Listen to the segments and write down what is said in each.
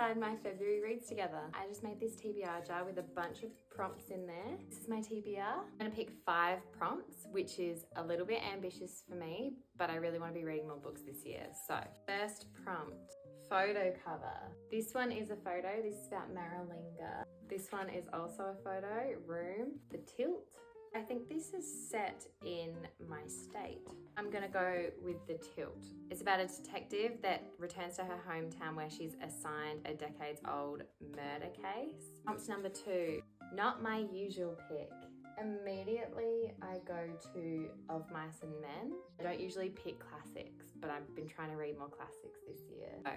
inside my February reads together. I just made this TBR jar with a bunch of prompts in there. This is my TBR. I'm gonna pick 5 prompts, which is a little bit ambitious for me, but I really wanna be reading more books this year. So, first prompt, photo cover. This one is a photo, this is about Maralinga. This one is also a photo, room, the tilt. I think this is set in my state. I'm gonna go with the tilt. It's about a detective that returns to her hometown where she's assigned a decades-old murder case. Prompt number 2, not my usual pick. Immediately I go to Of Mice and Men. I don't usually pick classics, but I've been trying to read more classics this year. So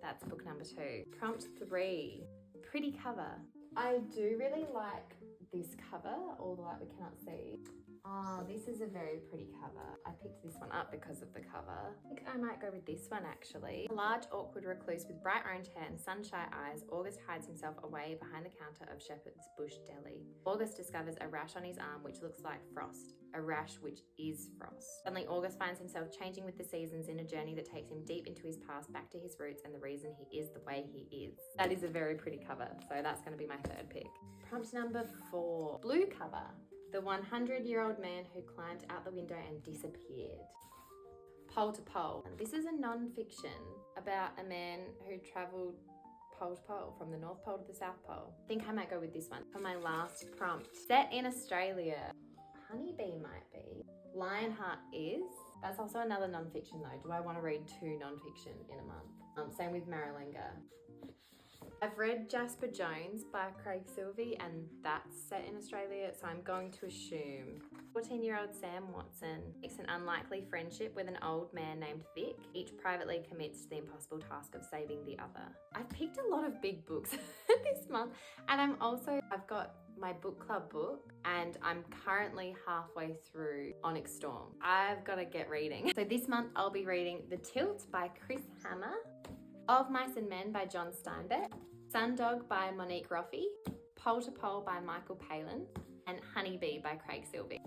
that's book number 2. Prompt 3, pretty cover. I do really like this cover, All the Light We Cannot See. Oh, this is a very pretty cover. I picked this one up because of the cover. I think I might go with this one actually. A large, awkward recluse with bright orange hair and sunshine eyes, August hides himself away behind the counter of Shepherd's Bush Deli. August discovers a rash on his arm which looks like frost. A rash which is frost. Suddenly, August finds himself changing with the seasons in a journey that takes him deep into his past, back to his roots and the reason he is the way he is. That is a very pretty cover, so that's going to be my 3rd pick. Prompt number 4, blue cover. The 100-year-old man who climbed out the window and disappeared. Pole to Pole. This is a non-fiction about a man who travelled pole to pole, from the North Pole to the South Pole. I think I might go with this one. For my last prompt, set in Australia. Honeybee might be. Lionheart is. That's also another non-fiction though. Do I want to read 2 non-fiction in a month? Same with Maralinga. I've read Jasper Jones by Craig Silvey and that's set in Australia, so I'm going to assume 14-year-old Sam Watson makes an unlikely friendship with an old man named Vic. Each privately commits to the impossible task of saving the other. I've picked a lot of big books this month, and I've got my book club book and I'm currently halfway through Onyx Storm. I've got to get reading. So this month I'll be reading The Tilt by Chris Hammer, Of Mice and Men by John Steinbeck, Sundog by Monique Roffey, Pole to Pole by Michael Palin, and Honeybee by Craig Silvey.